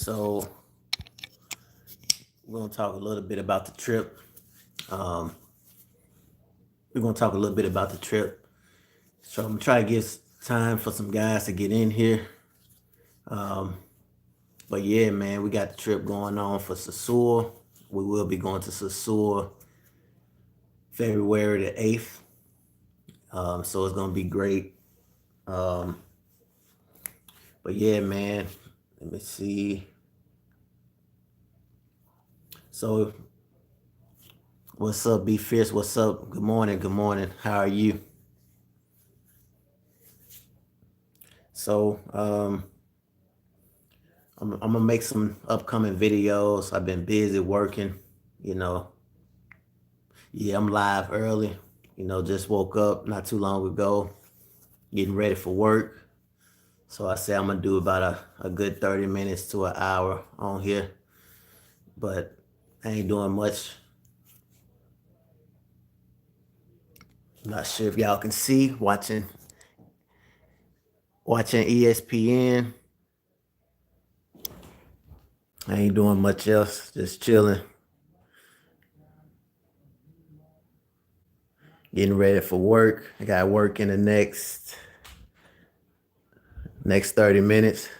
So we're gonna talk a little bit about the trip. Um, we're gonna talk a little bit about the trip. So I'm gonna try to get time for some guys to get in here. Um, but yeah, man, we got the trip going on for Sosua. We will be going to Sosua February the 8th. So it's gonna be great. Um, but yeah, man, let me see. So what's up, Be Fierce? What's up? Good morning. Good morning. How are you? So I'm gonna make some upcoming videos. I've been busy working, you know. Yeah, I'm live early. Just woke up not too long ago, getting ready for work. So I say I'm gonna do about a good 30 minutes to an hour on here. But I ain't doing much. I'm not sure if y'all can see watching ESPN. I ain't doing much else, just chilling, getting ready for work. I got work in the next 30 minutes.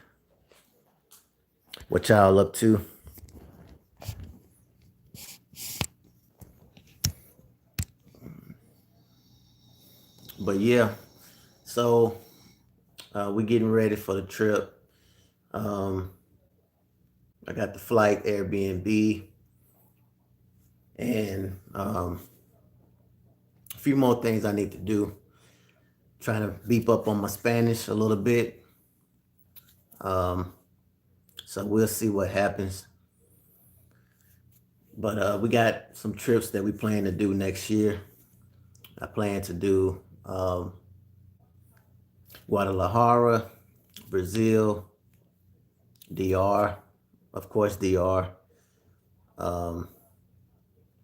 What y'all up to? But yeah, so we getting ready for the trip. Um, I got the flight, Airbnb, and a few more things I need to do. Trying to beef up on my Spanish a little bit. Um, so we'll see what happens. But we got some trips that we plan to do next year. I plan to do Guadalajara, Brazil, DR, of course DR, um,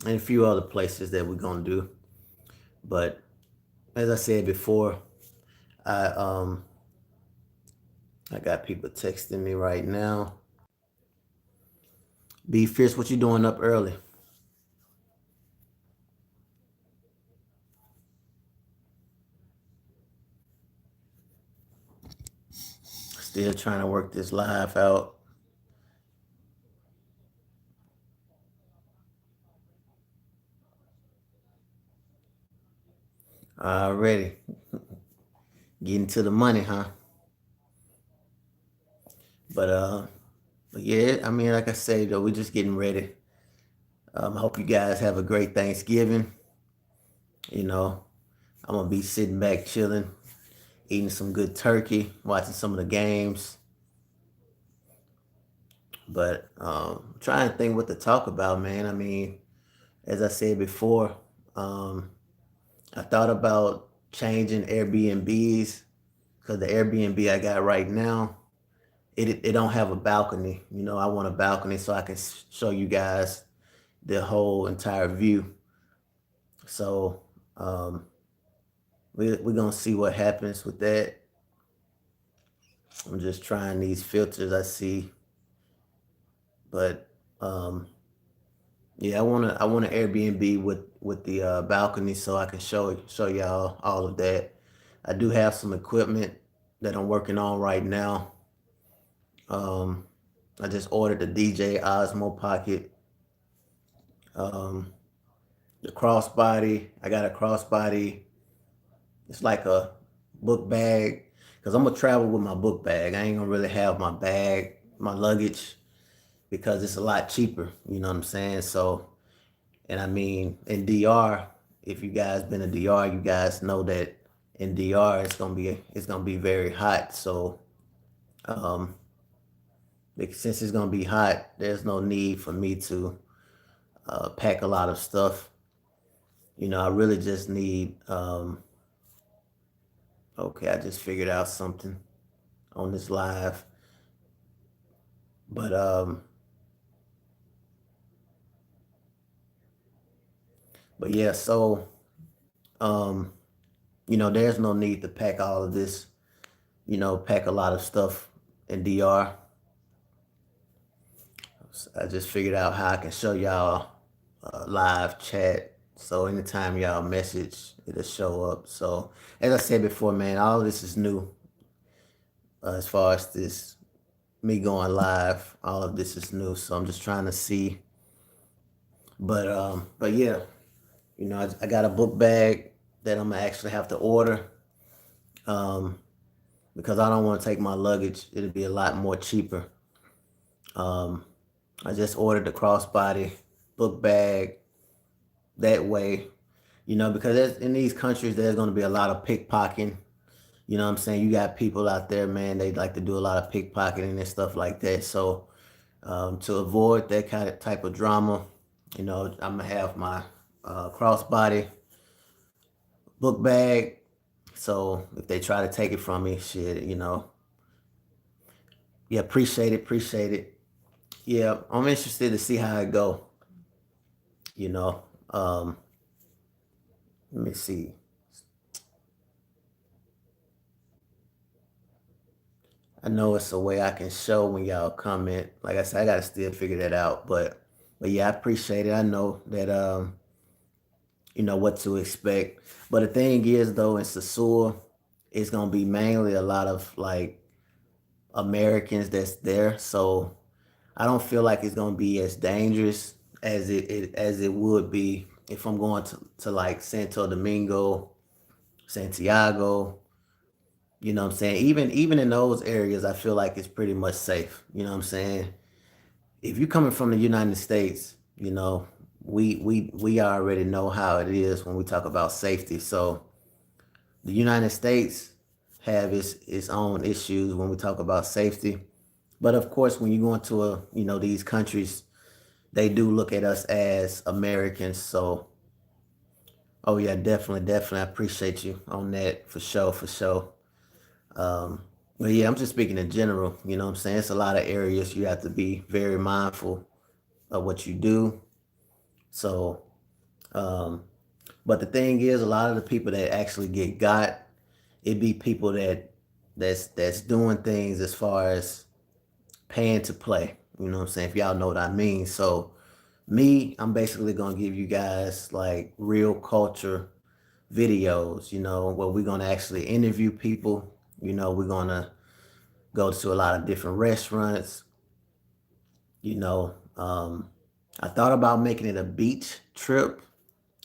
and a few other places that we're gonna do. But as I said before, I um I got people texting me right now. Be Fierce, what you doing up early? Still trying to work this live out. Already getting to the money, huh? But uh, but yeah, I mean, like I say though, we're just getting ready. I hope you guys have a great Thanksgiving. You know, I'm gonna be sitting back chilling, eating some good turkey, watching some of the games. But trying to think what to talk about, man. I mean, as I said before, um, I thought about changing Airbnbs because the Airbnb I got right now, it don't have a balcony. I want a balcony so I can show you guys the whole entire view. So we're gonna see what happens with that. I'm just trying these filters I see, but um, yeah, I want an Airbnb with the balcony so I can show y'all all of that. I do have some equipment that I'm working on right now. Um, I just ordered the DJ Osmo Pocket, um, the crossbody. I got a crossbody. It's like a book bag because I'm gonna travel with my book bag. I ain't gonna really have my bag, my luggage, because it's a lot cheaper. You know what I'm saying? So, and I mean, in DR, if you guys been to DR, you guys know that in DR it's gonna be very hot. So, um, since it's gonna be hot, there's no need for me to pack a lot of stuff. I really just need. Okay, I just figured out something on this live, but yeah. So um, there's no need to pack all of this. Pack a lot of stuff in DR. I just figured out how I can show y'all live chat. So anytime y'all message, it'll show up. So as I said before, man, all of this is new as far as this me going live. All of this is new. So I'm just trying to see. But yeah, I got a book bag that I'm gonna actually have to order. Um, because I don't want to take my luggage. It'll be a lot more cheaper. Um, I just ordered the crossbody book bag that way, because in these countries, there's going to be a lot of pickpocketing. You know what I'm saying? You got people out there, man, they like to do a lot of pickpocketing and stuff like that. So to avoid that kind of type of drama, I'm going to have my crossbody book bag. So if they try to take it from me, shit, yeah, appreciate it, appreciate it. Yeah, I'm interested to see how it go, you know. Um, Let me see. I know it's a way I can show when y'all comment. Like I said, I gotta still figure that out. But yeah, I appreciate it. I know that you know what to expect. But the thing is though, in Sosua, it's gonna be mainly a lot of like Americans that's there. So I don't feel like it's gonna be as dangerous as it would be if I'm going to like Santo Domingo, Santiago. You know what I'm saying? Even in those areas, I feel like it's pretty much safe. You know what I'm saying? If you're coming from the United States, we already know how it is when we talk about safety. So the United States have its own issues when we talk about safety. But of course, when you go into these countries, they do look at us as Americans. So oh yeah, definitely, definitely, I appreciate you on that for sure, for sure. Um, but yeah, I'm just speaking in general. You know what I'm saying? It's a lot of areas you have to be very mindful of what you do. So, um, but the thing is, a lot of the people that actually get got, it be people that's doing things as far as paying to play. You know what I'm saying? If y'all know what I mean. So, me, I'm basically gonna give you guys like real culture videos. Where we're gonna actually interview people. We're gonna go to a lot of different restaurants. You know, I thought about making it a beach trip,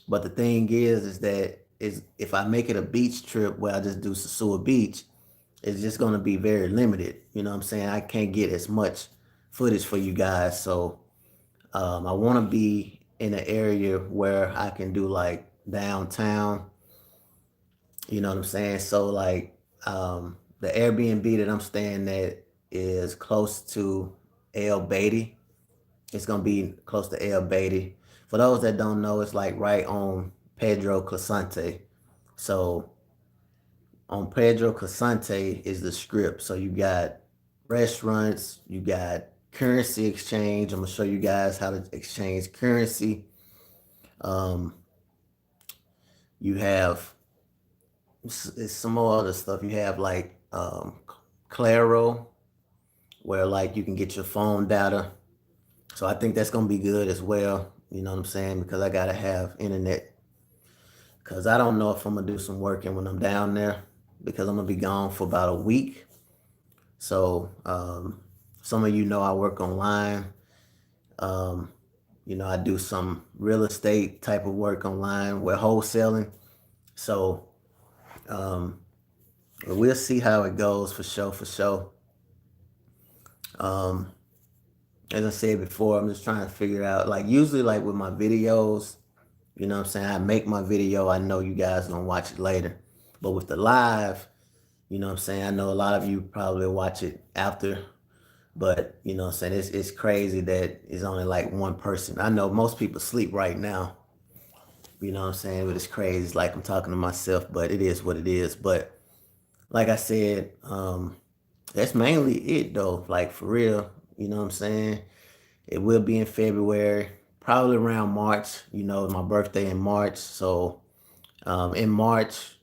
but the thing is that is if I make it a beach trip where I just do Sosua Beach, it's just going to be very limited. You know what I'm saying? I can't get as much footage for you guys, so I want to be in an area where I can do like downtown. You know what I'm saying? So like the Airbnb that I'm staying at is close to El Beatty. It's gonna be close to El Beatty. For those that don't know, it's like right on Pedro Clasante. So on Pedro Clasante is the strip. So you got restaurants, you got currency exchange. I'm gonna show you guys how to exchange currency. Um, you have it's some more other stuff. You have like Claro, where like you can get your phone data. So I think that's gonna be good as well. You know what I'm saying? Because I gotta have internet. Cause I don't know if I'm gonna do some working when I'm down there because I'm gonna be gone for about a week. So some of you know I work online. Um, I do some real estate type of work online. We're wholesaling. So um, we'll see how it goes for sure, for sure. Um, as I said before, I'm just trying to figure out like usually like with my videos, you know what I'm saying? I make my video, I know you guys gonna watch it later. But with the live, you know what I'm saying? I know a lot of you probably watch it after, but you know what I'm saying? It's crazy that it's only like one person. I know most people sleep right now, you know what I'm saying? But it's crazy. It's like I'm talking to myself, but it is what it is. But like I said, that's mainly it though. Like for real, you know what I'm saying? It will be in February, probably around March. My birthday in March. So in March,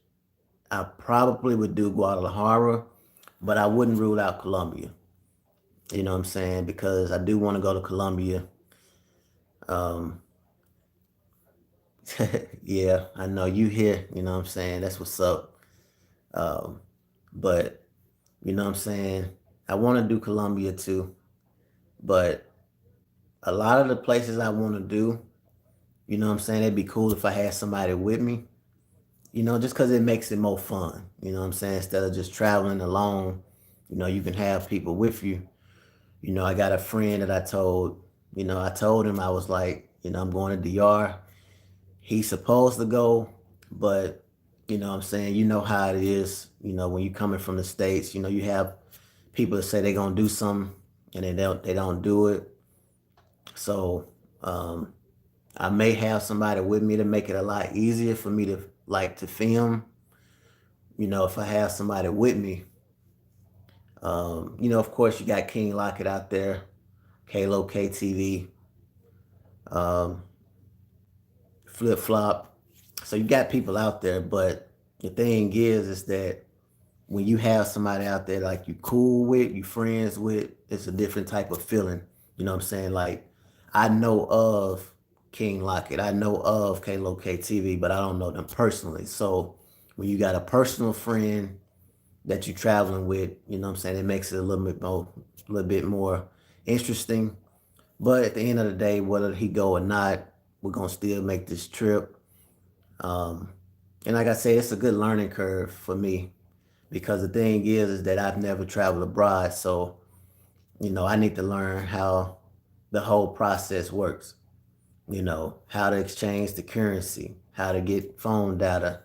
I probably would do Guadalajara, but I wouldn't rule out Colombia. You know what I'm saying? Because I do want to go to Colombia. Um, yeah, I know you here. You know what I'm saying? That's what's up. Um, but you know what I'm saying? I want to do Colombia too. But a lot of the places I want to do, you know what I'm saying? It'd be cool if I had somebody with me. You know, just because it makes it more fun. You know what I'm saying? Instead of just traveling alone, you know, you can have people with you. You know, I got a friend that I told him I was like, I'm going to DR. He's supposed to go, but you know what I'm saying, you know how it is, when you coming from the States, you have people that say they're gonna do something and they don't do it. So I may have somebody with me to make it a lot easier for me to like to film. If I have somebody with me, of course you got King Lockett out there, Kalo KTV, um, Flip Flop. So you got people out there, but the thing is that when you have somebody out there like you cool with, you friends with, it's a different type of feeling. You know what I'm saying? Like I know of King Lockett, I know of Kalo KTV, but I don't know them personally. So when you got a personal friend that you're traveling with, you know what I'm saying, it makes it a little bit more interesting. But at the end of the day, whether he go or not, we're gonna still make this trip. Um, and like I say, it's a good learning curve for me because the thing is that I've never traveled abroad, so I need to learn how the whole process works. How to exchange the currency, how to get phone data,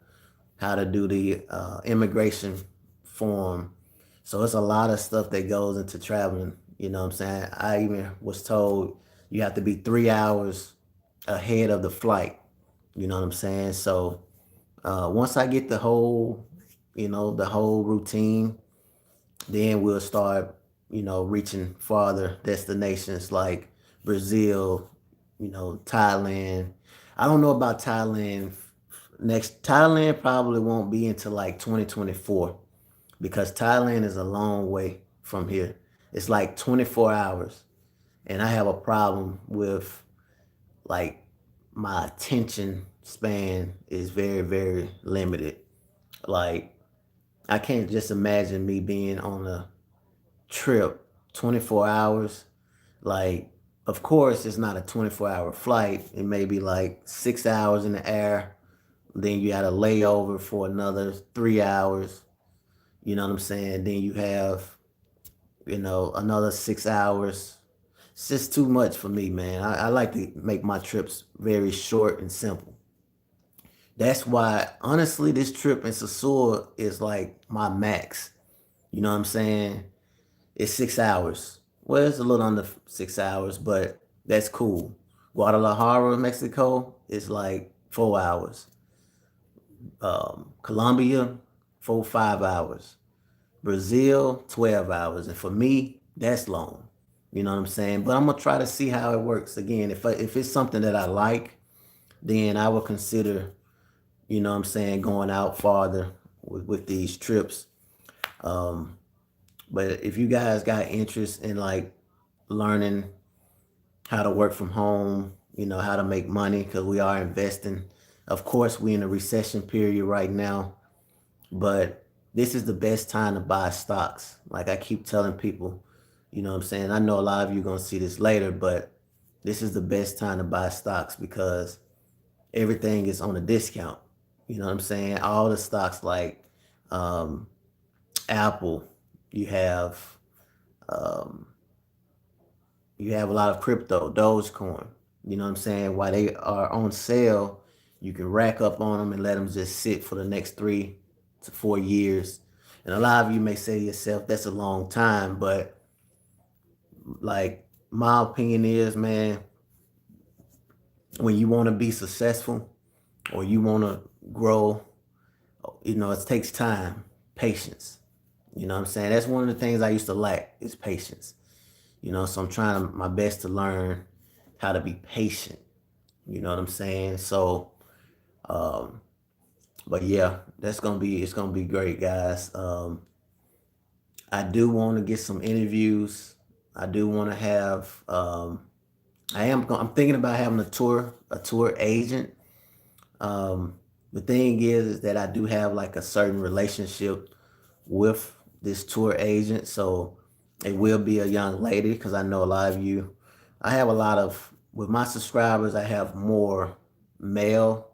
how to do the immigration form. So it's a lot of stuff that goes into traveling. You know what I'm saying? I even was told you have to be 3 hours ahead of the flight. You know what I'm saying? So once I get the whole routine, then we'll start, reaching farther destinations like Brazil, Thailand. I don't know about Thailand. Thailand probably won't be until like 2024 because Thailand is a long way from here. It's like 24 hours. And I have a problem with like my attention span is very, very limited. Like I can't just imagine me being on a trip 24 hours. Like, of course, it's not a 24-hour flight. It may be like 6 hours in the air. Then you had a layover for another 3 hours. You know what I'm saying? Then you have, another 6 hours. It's just too much for me, man. I like to make my trips very short and simple. That's why, honestly, this trip in Sosua is like my max. You know what I'm saying? It's 6 hours. Well, it's a little under 6 hours, but that's cool. Guadalajara, Mexico, is like 4 hours. Colombia, 5 hours. Brazil, 12 hours. And for me, that's long. You know what I'm saying? But I'm gonna try to see how it works. Again, if it's something that I like, then I will consider, what I'm saying, going out farther with these trips. Um, but if you guys got interest in like learning how to work from home, how to make money, because we are investing. Of course, we in a recession period right now, but this is the best time to buy stocks. Like I keep telling people, you know what I'm saying? I know a lot of you going to see this later, but this is the best time to buy stocks because everything is on a discount. You know what I'm saying? All the stocks like um, Apple, you have um, you have a lot of crypto, Dogecoin. You know what I'm saying? While they are on sale, you can rack up on them and let them just sit for the next 3 to 4 years. And a lot of you may say to yourself, that's a long time, but like my opinion is, man, when you want to be successful or you want to grow, it takes time, patience. You know what I'm saying? That's one of the things I used to lack is patience. So I'm trying my best to learn how to be patient. You know what I'm saying? So, um, but yeah, it's gonna be great, guys. I do want to get some interviews I do want to have. I'm thinking about having a tour agent. Um, the thing is that I do have like a certain relationship with this tour agent, so it will be a young lady because I know a lot of you. I have a lot of with my subscribers. I have more male,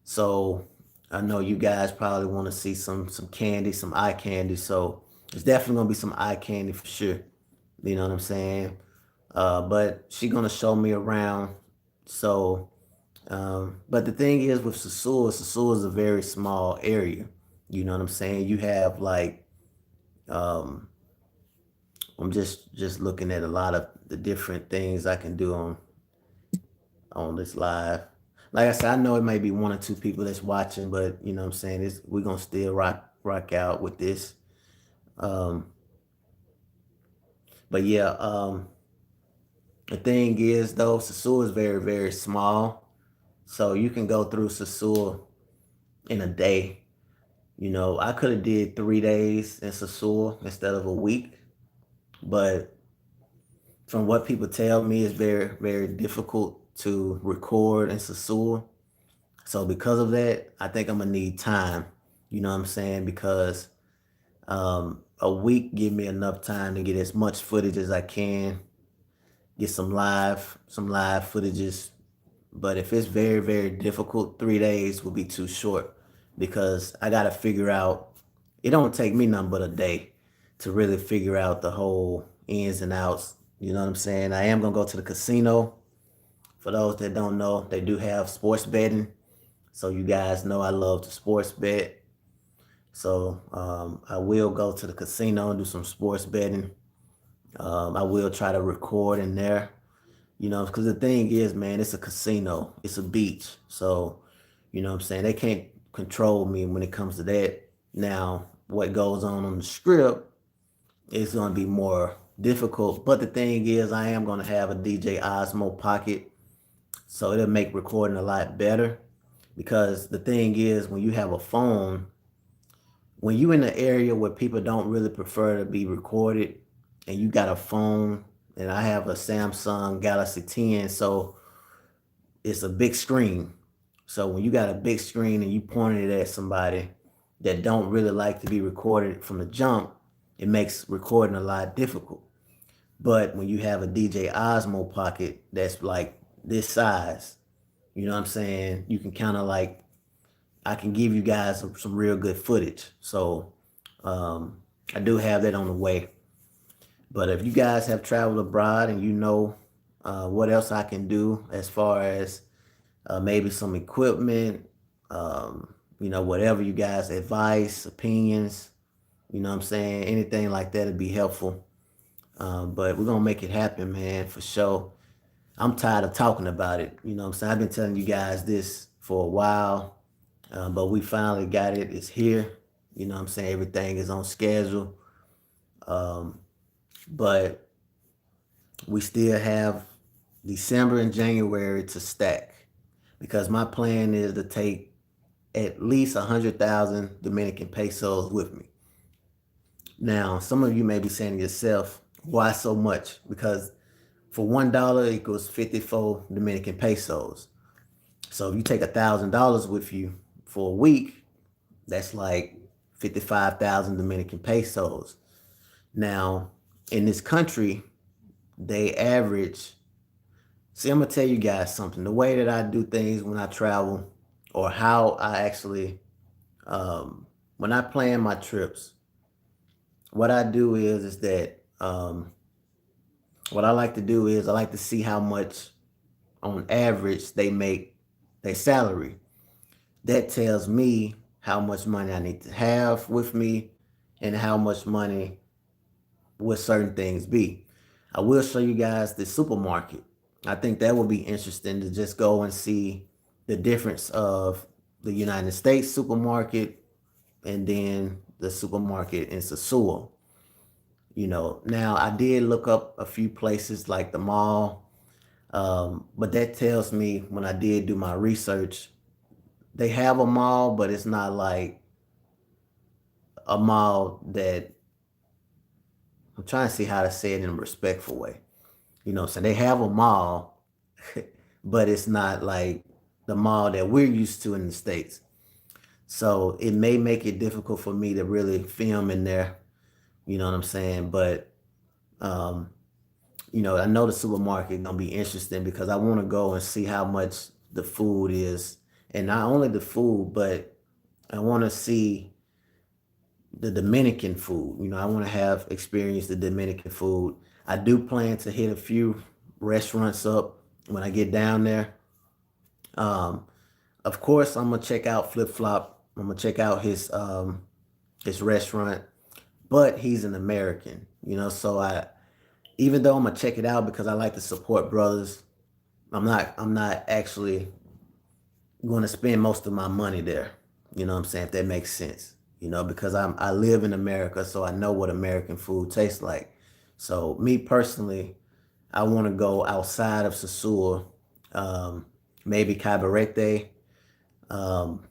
so I know you guys probably want to see some candy, some eye candy. So it's definitely gonna be some eye candy for sure. You know what I'm saying? But she gonna show me around. So, but the thing is with Sosua is a very small area. You know what I'm saying? You have like, um, I'm just looking at a lot of the different things I can do on this live. Like I said, I know it may be one or two people that's watching, but you know what I'm saying, we're gonna still rock out with this. Um, but yeah, the thing is though, Sosua is very, very small. So you can go through Sosua in a day. You know, I could have did 3 days in Sosua instead of a week, but from what people tell me, it's very, very difficult to record in Sosua. So because of that, I think I'm gonna need time. You know what I'm saying? Because a week give me enough time to get as much footage as I can, get some live footages. But if it's very, very difficult, 3 days will be too short because I gotta figure out. It don't take me nothing but a day to really figure out the whole ins and outs. You know what I'm saying? I am gonna go to the casino. For those that don't know, they do have sports betting. So you guys know I love to sports bet. So I will go to the casino and do some sports betting. I will try to record in there, you know, because the thing is, man, it's a casino, it's a beach. So, you know what I'm saying? They can't control me when it comes to that. Now, what goes on the strip is going to be more difficult. But the thing is, I am going to have a DJ Osmo pocket. So it'll make recording a lot better. Because the thing is, when you have a phone, when you in an area where people don't really prefer to be recorded and you got a phone, and I have a Samsung Galaxy 10, so it's a big screen. So when you got a big screen and you pointed it at somebody that don't really like to be recorded from the jump, it makes recording a lot difficult. But when you have a DJ Osmo pocket that's like this size, you know what I'm saying? You can kind of like, I can give you guys some real good footage. So um, I do have that on the way. But if you guys have traveled abroad and you know what else I can do as far as maybe some equipment, you know, whatever you guys advice, opinions, you know what I'm saying? Anything like that would be helpful. But we're gonna make it happen, man, for sure. I'm tired of talking about it. You know what I'm saying? I've been telling you guys this for a while, but we finally got it. It's here. You know what I'm saying? Everything is on schedule. Um, but we still have December and January to stack because my plan is to take at least 100,000 Dominican pesos with me. Now, some of you may be saying to yourself, why so much? Because for $1 equals 54 Dominican pesos. So if you take $1,000 with you for a week, that's like 55,000 Dominican pesos. Now, in this country, they average. See, I'm gonna tell you guys something. The way that I do things when I travel, or how I actually, when I plan my trips, what I do is that what I like to do is I like to see how much on average they make their salary. That tells me how much money I need to have with me and how much money would certain things be. I will show you guys the supermarket. I think that would be interesting to just go and see the difference of the United States supermarket and then the supermarket in Sosua. You know, now I did look up a few places like the mall, but that tells me when I did do my research, they have a mall, but it's not like a mall that I'm trying to see how to say it in a respectful way. So they have a mall, but it's not like the mall that we're used to in the States. So it may make it difficult for me to really film in there. You know what I'm saying? But um, I know the supermarket gonna be interesting because I want to go and see how much the food is, and not only the food, but I want to see the Dominican food. I want to have experienced the Dominican food. I do plan to hit a few restaurants up when I get down there. Um, of course, I'm gonna check out Flip Flop. I'm gonna check out his restaurant, but he's an American. So I even though I'm gonna check it out because I like to support brothers, I'm not actually going to spend most of my money there. You know what I'm saying? If that makes sense. Because I live in America, so I know what American food tastes like. So me personally, I want to go outside of Sosua, um, maybe Cabarete, um,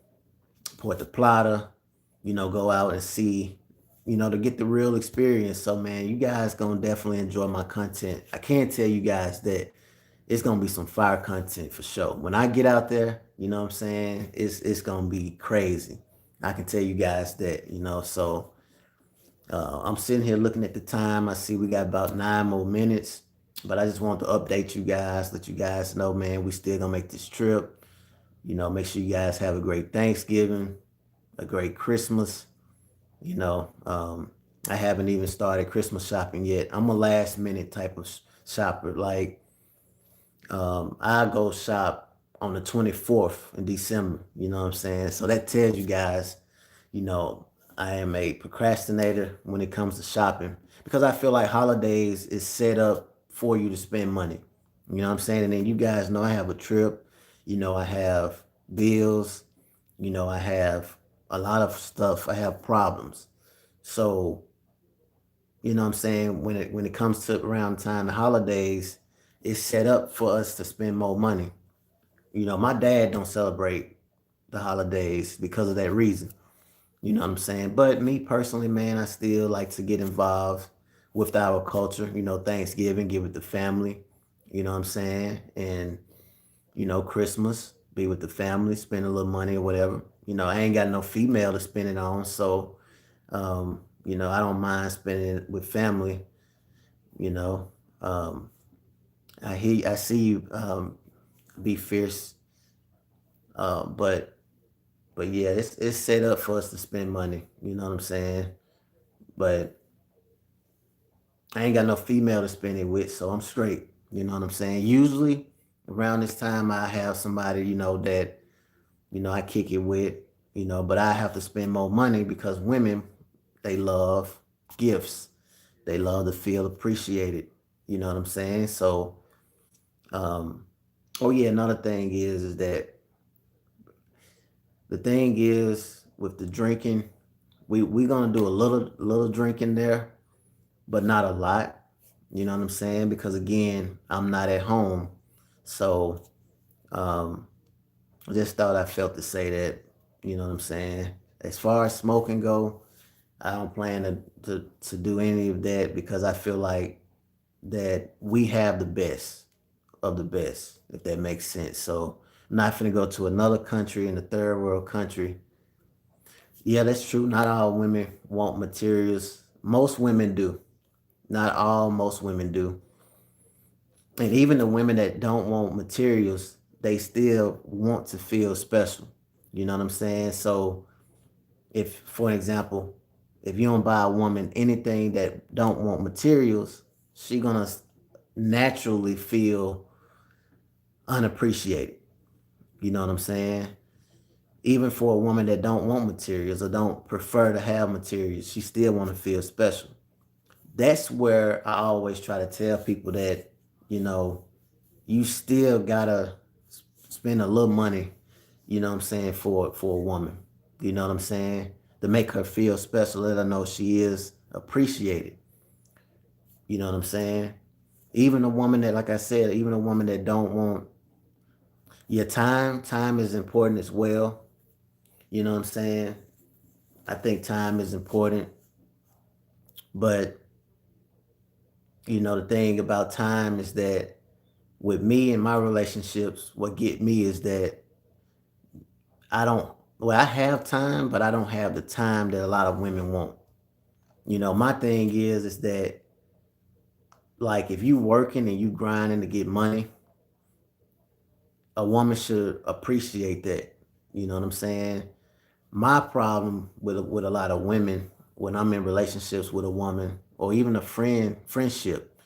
Puerto Plata. Go out and see. To get the real experience. So man, you guys gonna definitely enjoy my content. I can tell you guys that it's gonna be some fire content for sure. When I get out there, you know what I'm saying? It's gonna be crazy. I can tell you guys that, So I'm sitting here looking at the time. I see we got about 9 more minutes, but I just want to update you guys, let you guys know, man, we still gonna make this trip. Make sure you guys have a great Thanksgiving, a great Christmas. You know, um, I haven't even started Christmas shopping yet. I'm a last minute type of shopper. Like, I go shop on the 24th in December. You know what I'm saying? So that tells you guys, you know, I am a procrastinator when it comes to shopping because I feel like holidays is set up for you to spend money. You know what I'm saying? And then you guys know I have a trip. I have bills. I have a lot of stuff. I have problems. So, you know what I'm saying? When it comes to around time the holidays, it's set up for us to spend more money. My dad don't celebrate the holidays because of that reason. You know what I'm saying? But me personally, man, I still like to get involved with our culture. Thanksgiving, give it to family. You know what I'm saying? And Christmas, be with the family, spend a little money or whatever. I ain't got no female to spend it on, so I don't mind spending it with family. You know, um, I see you be fierce, but yeah, it's set up for us to spend money. You know what I'm saying? But I ain't got no female to spend it with, so I'm straight. You know what I'm saying? Usually around this time, I have somebody that I kick it with. But I have to spend more money because women, they love gifts. They love to feel appreciated. You know what I'm saying? So, um, oh yeah, another thing is that the thing is with the drinking, we gonna do a little drinking there, but not a lot. You know what I'm saying? Because again, I'm not at home, so um, I just thought I felt to say that. You know what I'm saying? As far as smoking go, I don't plan to do any of that because I feel like that we have the best of the best, if that makes sense. So I'm not gonna go to another country in a third world country. Yeah, that's true. Not all women want materials. Most women do. Not all, most women do. And even the women that don't want materials, they still want to feel special. You know what I'm saying? So if, for example, if you don't buy a woman anything that don't want materials, she gonna naturally feel unappreciated. You know what I'm saying? Even for a woman that don't want materials or don't prefer to have materials, she still want to feel special. That's where I always try to tell people that, you know, you still gotta spend a little money, you know what I'm saying, for a woman. You know what I'm saying? To make her feel special, let her know she is appreciated. You know what I'm saying? Even a woman that, like I said, even a woman that don't want your time is important as well. You know what I'm saying? I think time is important, but The thing about time is that with me and my relationships, what get me is that I don't, well, I have time, but I don't have the time that a lot of women want. My thing is that like if you working and you grinding to get money, a woman should appreciate that. You know what I'm saying? My problem with a lot of women when I'm in relationships with a woman or even a friendship,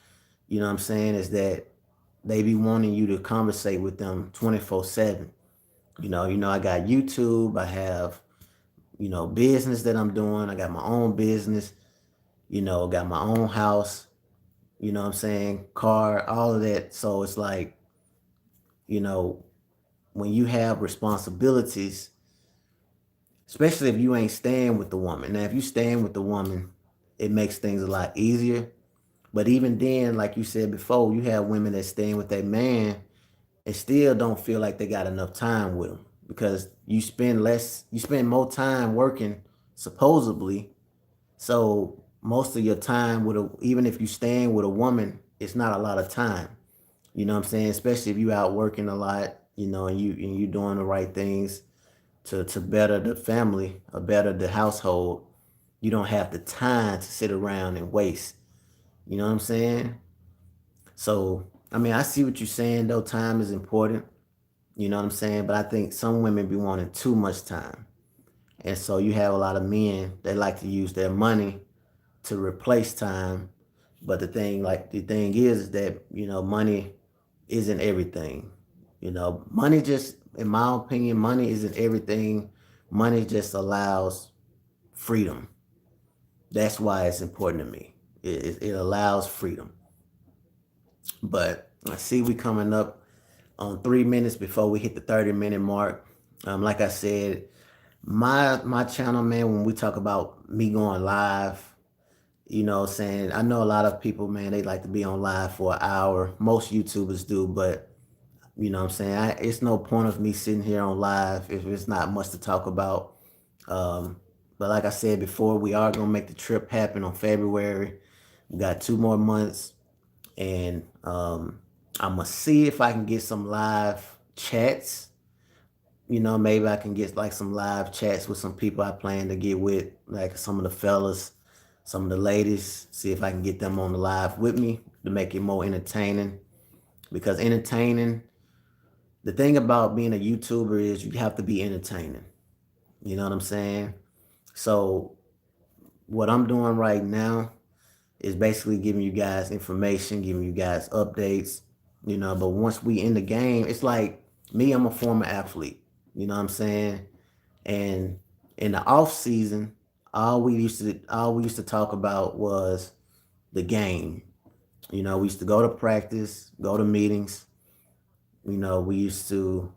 you know what I'm saying, is that they be wanting you to conversate with them 24/7. I got YouTube, I have, business that I'm doing, I got my own business, got my own house, what I'm saying, car, all of that. So it's like, you know, when you have responsibilities, especially if you ain't staying with the woman. Now, if you staying with the woman, it makes things a lot easier. But even then, like you said before, you have women that staying with their man and still don't feel like they got enough time with him because you spend more time working supposedly. So most of your time even if you staying with a woman, it's not a lot of time. You know what I'm saying? Especially if you out working a lot, and you doing the right things to better the family or better the household. You don't have the time to sit around and waste. You know what I'm saying? So I mean, I see what you're saying though. Time is important. You know what I'm saying? But I think some women be wanting too much time. And so you have a lot of men that like to use their money to replace time. But the thing is that, money isn't everything. Money just, in my opinion, money isn't everything. Money just allows freedom. That's why it's important to me. It allows freedom. But I see we coming up on 3 minutes before we hit the 30-minute mark. Like I said, my channel, man, when we talk about me going live, saying I know a lot of people, man, they like to be on live for an hour. Most YouTubers do, but what I'm saying, it's no point of me sitting here on live if it's not much to talk about. Um, but like I said before, we are gonna make the trip happen on February. We got 2 more months, and I'm gonna see if I can get some live chats. Maybe I can get like some live chats with some people I plan to get with, like some of the fellas, some of the ladies. See if I can get them on the live with me to make it more entertaining. Because entertaining, the thing about being a YouTuber is you have to be entertaining. You know what I'm saying? So what I'm doing right now is basically giving you guys information, giving you guys updates, but once we in the game, it's like me, I'm a former athlete. You know what I'm saying? And in the off season, all we used to talk about was the game. We used to go to practice, go to meetings. We used to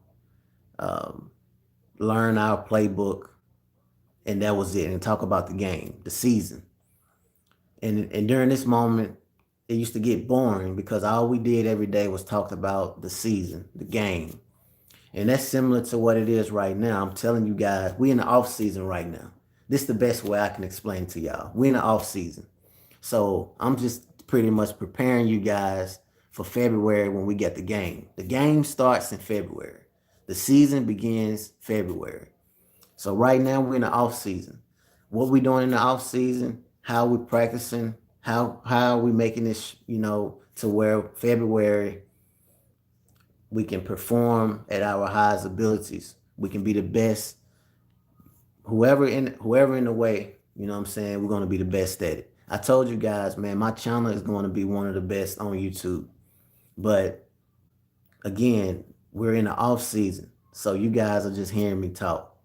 um, learn our playbook, and that was it. And talk about the game, the season. And during this moment, it used to get boring because all we did every day was talk about the season, the game. And that's similar to what it is right now. I'm telling you guys, we in the off season right now. This is the best way I can explain to y'all. We in the off season. So I'm just pretty much preparing you guys for February when we get the game. The game starts in February. The season begins February. So right now we're in the off season. What we doing in the off season? How we practicing? How are we making this? To where February we can perform at our highest abilities. We can be the best. Whoever in the way, what I'm saying, we're gonna be the best at it. I told you guys, man, my channel is going to be one of the best on YouTube. But again, we're in the off season, so you guys are just hearing me talk.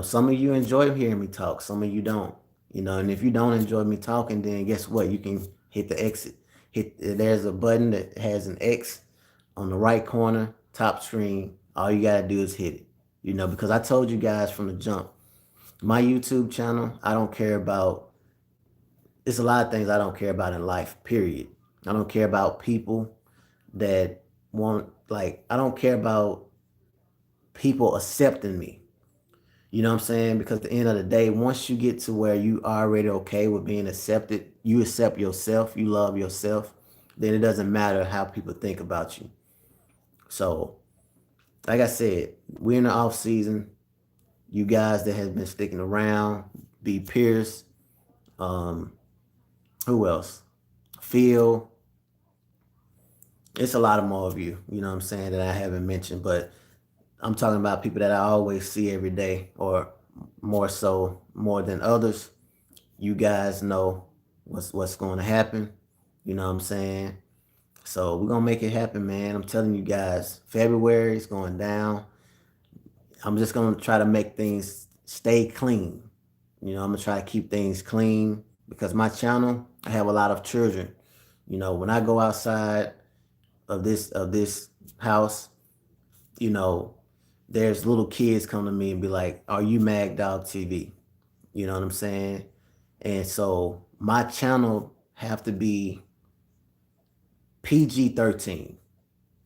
Some of you enjoy hearing me talk, some of you don't. And if you don't enjoy me talking, then guess what? You can hit the exit. There's a button that has an X on the right corner, top screen. All you gotta do is hit it. Because I told you guys from the jump, my YouTube channel, I don't care about. It's a lot of things I don't care about in life. Period. I don't care about people that I don't care about people accepting me. You know what I'm saying? Because at the end of the day, once you get to where you are already okay with being accepted, you accept yourself, you love yourself. then it doesn't matter how people think about you. So, like I said, we're in the off season. You guys that has been sticking around, B Pierce, um, who else? Phil. It's a lot of more of you, you know what I'm saying, that I haven't mentioned, but I'm talking about people that I always see every day, or more so, more than others. You guys know what's going to happen. You know what I'm saying? So we're gonna make it happen, man. I'm telling you guys, February is going down. I'm just gonna try to make things stay clean. You know, I'm gonna try to keep things clean because my channel, I have a lot of children. You know, when I go outside of this house, you know, there's little kids come to me and be like, "Are you Mag Dog TV?" You know what I'm saying? And so my channel have to be PG-13.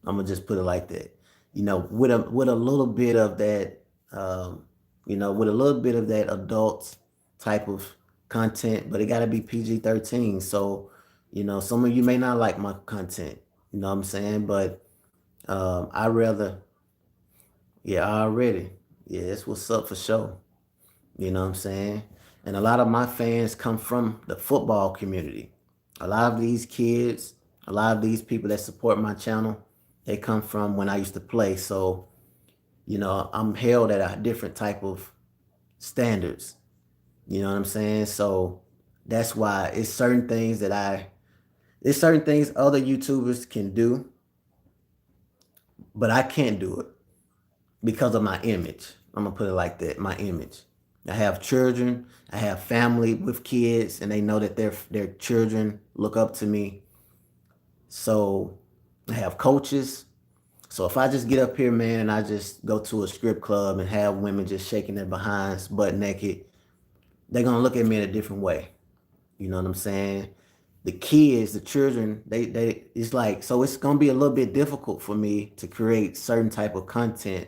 I'm gonna just put it like that. You know, with a little bit of that, with a little bit of that adult type of content, but it got to be PG-13. So, some of you may not like my content. You know what I'm saying? But I rather, yeah, already, yeah, that's what's up for sure. You know what I'm saying? And a lot of my fans come from the football community. A lot of these kids, a lot of these people that support my channel, they come from when I used to play. So, I'm held at a different type of standards. You know what I'm saying? So that's why it's certain things other YouTubers can do, but I can't do it because of my image. I'm gonna put it like that, my image. I have children, I have family with kids, and they know that their children look up to me. So I have coaches. So if I just get up here, man, and I just go to a strip club and have women just shaking their behinds butt naked, they're gonna look at me in a different way. You know what I'm saying? The kids, the children, they it's like, so it's gonna be a little bit difficult for me to create certain type of content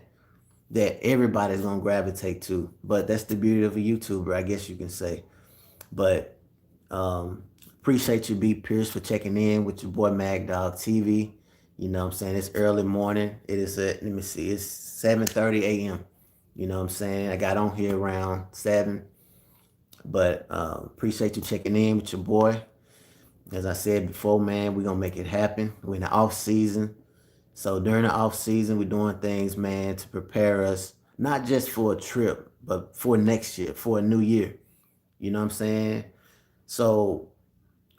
that everybody's gonna gravitate to. But that's the beauty of a YouTuber, I guess you can say. But appreciate you, B Pierce, for checking in with your boy Mag Dog TV. You know what I'm saying? It's early morning. It is let me see, it's 7:30 a.m. You know what I'm saying? I got on here around 7. But appreciate you checking in with your boy. As I said before, man, we're gonna make it happen. We're in the off season. So during the off season, we're doing things, man, to prepare us not just for a trip, but for next year, for a new year. You know what I'm saying? So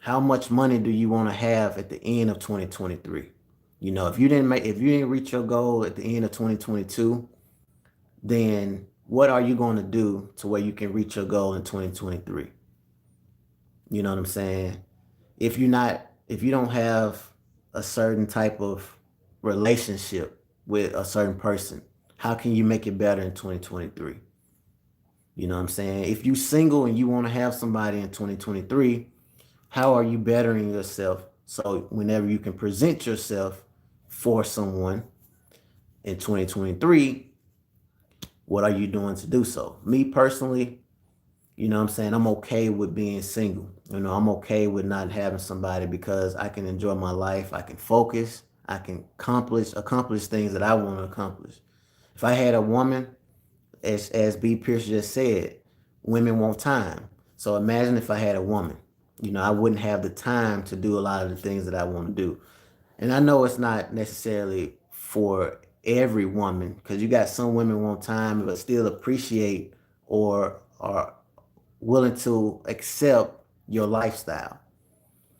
how much money do you want to have at the end of 2023? If you didn't reach your goal at the end of 2022, then what are you going to do to where you can reach your goal in 2023? You know what I'm saying? If you don't have a certain type of relationship with a certain person, how can you make it better in 2023? You know what I'm saying? If you single and you want to have somebody in 2023, how are you bettering yourself so whenever you can present yourself for someone in 2023, what are you doing to do so? Me personally, you know what I'm saying? I'm okay with being single. I'm okay with not having somebody because I can enjoy my life. I can focus. I can accomplish things that I want to accomplish. If I had a woman, as B. Pierce just said, women want time. So imagine if I had a woman. I wouldn't have the time to do a lot of the things that I want to do. And I know it's not necessarily for every woman because you got some women want time but still appreciate or are willing to accept your lifestyle.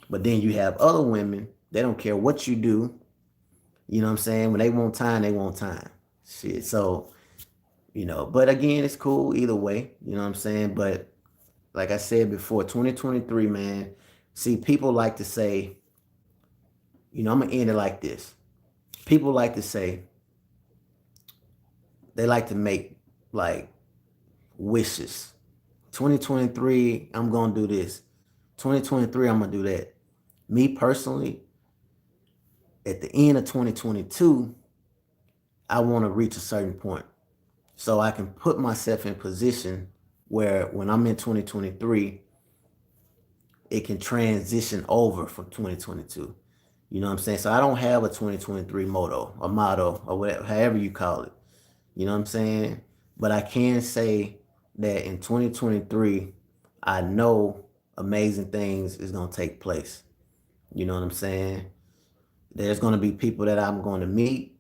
But then you have other women, they don't care what you do. You know what I'm saying? When they want time, they want time. Shit. So, but again, it's cool either way. You know what I'm saying? But like I said before, 2023, man, see, people like to say, I'm going to end it like this. People like to say, they like to make like wishes. 2023, I'm going to do this. 2023, I'm going to do that. Me personally, at the end of 2022, I want to reach a certain point so I can put myself in position where when I'm in 2023, it can transition over from 2022. You know what I'm saying? So I don't have a 2023 motto, or whatever, however you call it. You know what I'm saying? But I can say that in 2023, I know amazing things is gonna take place. You know what I'm saying? There's gonna be people that I'm going to meet.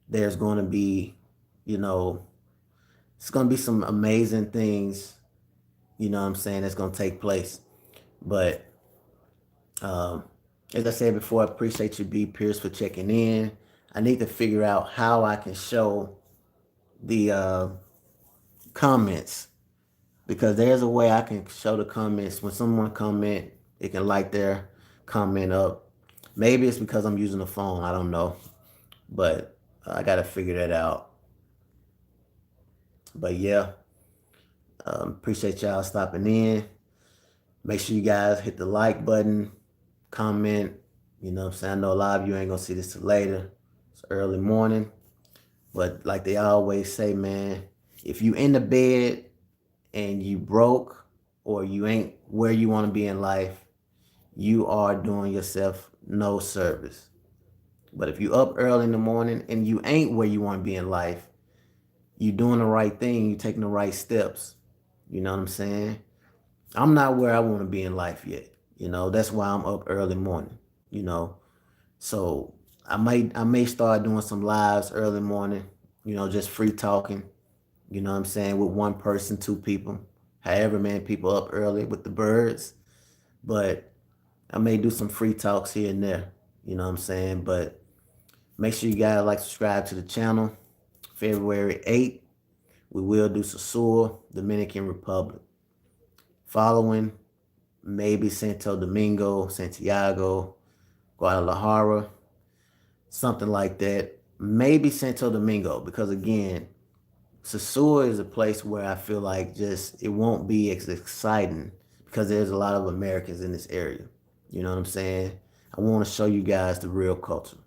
There's going to be, you know, it's going to be some amazing things, you know what I'm saying, that's going to take place. But um, as I said before, I appreciate you, B. Pierce, for checking in. I need to figure out how I can show the comments, because there's a way I can show the comments. When someone comment, it can light their comment up. Maybe it's because I'm using the phone. I don't know. But I got to figure that out. But yeah, appreciate y'all stopping in. Make sure you guys hit the like button, comment. You know what I'm saying? I know a lot of you ain't gonna see this till later. It's early morning. But like they always say, man, if you in the bed and you broke, or you ain't where you want to be in life, you are doing yourself no service. But if you up early in the morning and you ain't where you want to be in life, you doing the right thing, you taking the right steps. You know what I'm saying? I'm not where I want to be in life yet. You know, that's why I'm up early morning, you know. So I may start doing some lives early morning, you know, just free talking, you know what I'm saying, with one person, two people, however many people up early with the birds. But I may do some free talks here and there, you know what I'm saying? But make sure you guys like subscribe to the channel. February 8th, we will do Sosua, Dominican Republic. Following, maybe Santo Domingo, Santiago, Guadalajara, something like that. Maybe Santo Domingo, because again, Sosua is a place where I feel like just it won't be as exciting because there's a lot of Americans in this area. You know what I'm saying? I want to show you guys the real culture.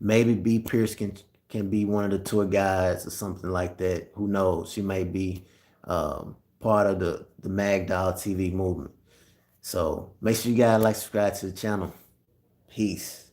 Maybe B. Pierce can be one of the tour guides or something like that. Who knows? She may be part of the Magdal TV movement. So make sure you guys like subscribe to the channel. Peace.